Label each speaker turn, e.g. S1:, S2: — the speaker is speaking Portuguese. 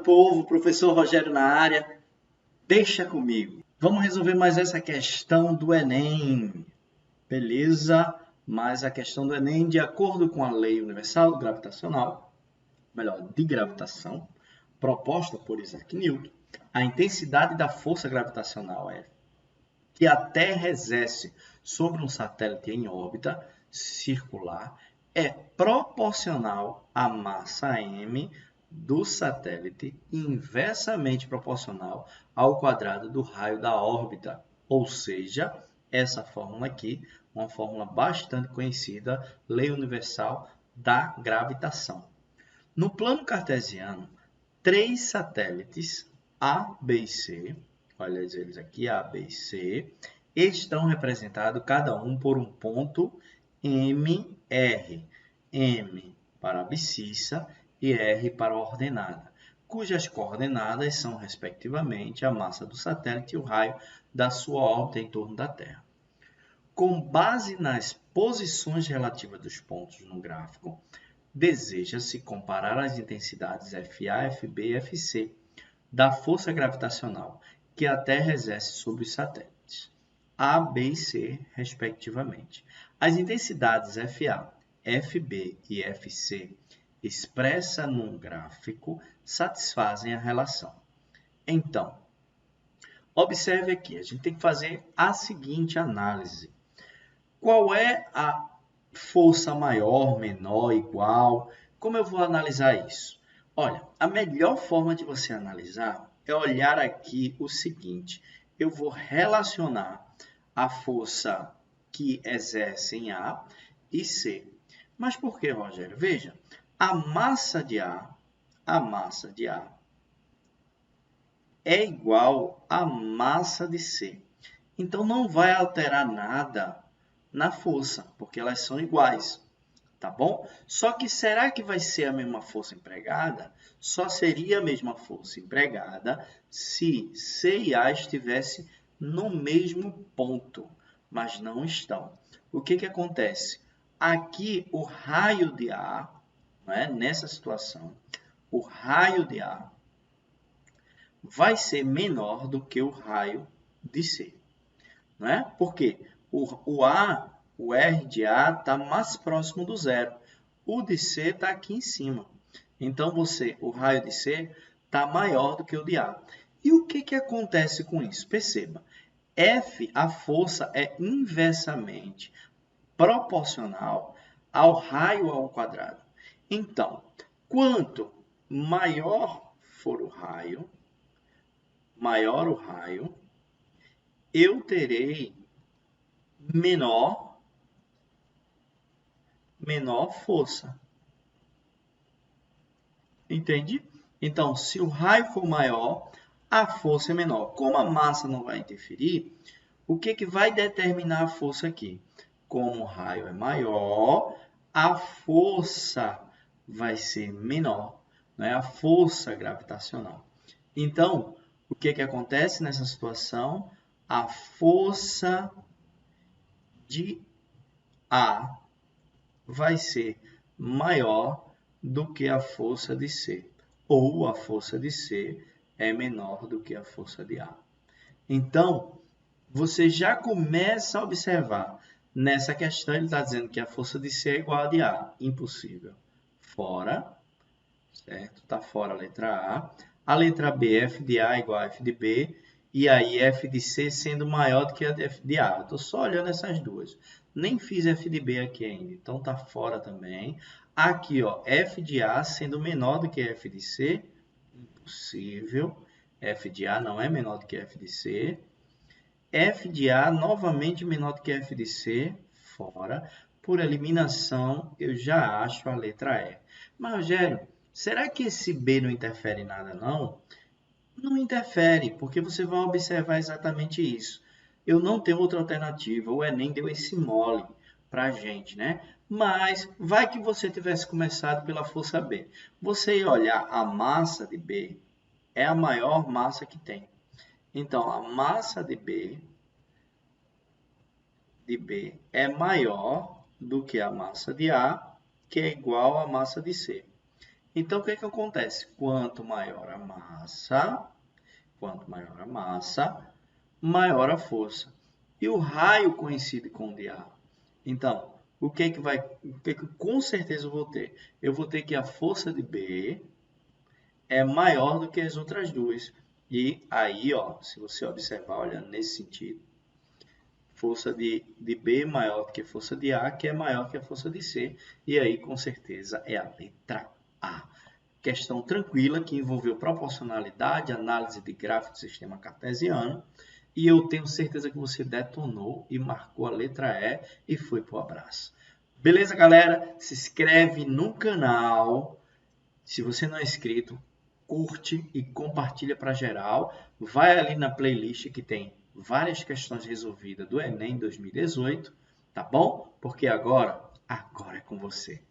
S1: povo, professor Rogério na área, deixa comigo. Vamos resolver mais essa questão do Enem, beleza? Mas a questão do Enem, de acordo com a Lei Universal Gravitacional, melhor, de gravitação, proposta por Isaac Newton, a intensidade da força gravitacional F, que a Terra exerce sobre um satélite em órbita circular, é proporcional à massa m do satélite e inversamente proporcional ao quadrado do raio da órbita. Ou seja, essa fórmula aqui, uma fórmula bastante conhecida, Lei Universal da Gravitação. No plano cartesiano, 3 satélites, A, B e C, olha eles aqui, A, B e C, estão representados cada um por um ponto MR. M para a abscissa e R para a ordenada, cujas coordenadas são, respectivamente, a massa do satélite e o raio da sua órbita em torno da Terra. Com base nas posições relativas dos pontos no gráfico, deseja-se comparar as intensidades FA, FB e FC da força gravitacional que a Terra exerce sobre os satélites, A, B e C, respectivamente. As intensidades FA, FB e FC, expressa num gráfico, satisfazem a relação. Então, observe aqui, a gente tem que fazer a seguinte análise. Qual é a força maior, menor, igual? Como eu vou analisar isso? Olha, a melhor forma de você analisar é olhar aqui o seguinte. Eu vou relacionar a força que exerce em A e C. Mas por que, Rogério? Veja, a massa de A é igual à massa de C. Então, não vai alterar nada na força, porque elas são iguais, tá bom? Só que será que vai ser a mesma força empregada? Só seria a mesma força empregada se C e A estivessem no mesmo ponto, mas não estão. O que acontece? Aqui, o raio de A, nessa situação, o raio de A vai ser menor do que o raio de C. Por quê? O R de A está mais próximo do zero. O de C está aqui em cima. Então, o raio de C está maior do que o de A. E o que acontece com isso? Perceba, F, a força é inversamente proporcional ao raio ao quadrado. Então, quanto maior for o raio, eu terei menor força. Entende? Então, se o raio for maior, a força é menor. Como a massa não vai interferir, o que vai determinar a força aqui? Como o raio é maior, a força vai ser menor, a força gravitacional. Então, o que acontece nessa situação? A força de A vai ser maior do que a força de C, ou a força de C é menor do que a força de A. Então, você já começa a observar, nessa questão ele está dizendo que a força de C é igual a de A. Impossível. Fora, certo? Está fora a letra A. A letra B, F de A igual a F de B, e aí F de C sendo maior do que a de F de A. Estou só olhando essas duas. Nem fiz F de B aqui ainda, então está fora também. Aqui, ó, F de A sendo menor do que F de C, impossível. F de A não é menor do que F de C. F de A novamente menor do que F de C, fora. Por eliminação, eu já acho a letra E. Mas, Rogério, será que esse B não interfere em nada, não? Não interfere, porque você vai observar exatamente isso. Eu não tenho outra alternativa, o Enem deu esse mole para a gente, né? Mas vai que você tivesse começado pela força B. Você ia olhar a massa de B, é a maior massa que tem. Então, a massa de B é maior do que a massa de A, que é igual à massa de C. Então, o que acontece? Quanto maior a massa, maior a força. E o raio coincide com o de A. Então, o que com certeza eu vou ter? Eu vou ter que a força de B é maior do que as outras duas. E aí, ó, se você observar, olhando nesse sentido, força de B maior do que força de A, que é maior que a força de C. E aí, com certeza, é a letra A. Questão tranquila que envolveu proporcionalidade, análise de gráfico do sistema cartesiano. E eu tenho certeza que você detonou e marcou a letra E e foi para o abraço. Beleza, galera? Se inscreve no canal. Se você não é inscrito, curte e compartilha para geral. Vai ali na playlist que tem várias questões resolvidas do Enem 2018, tá bom? Porque agora é com você.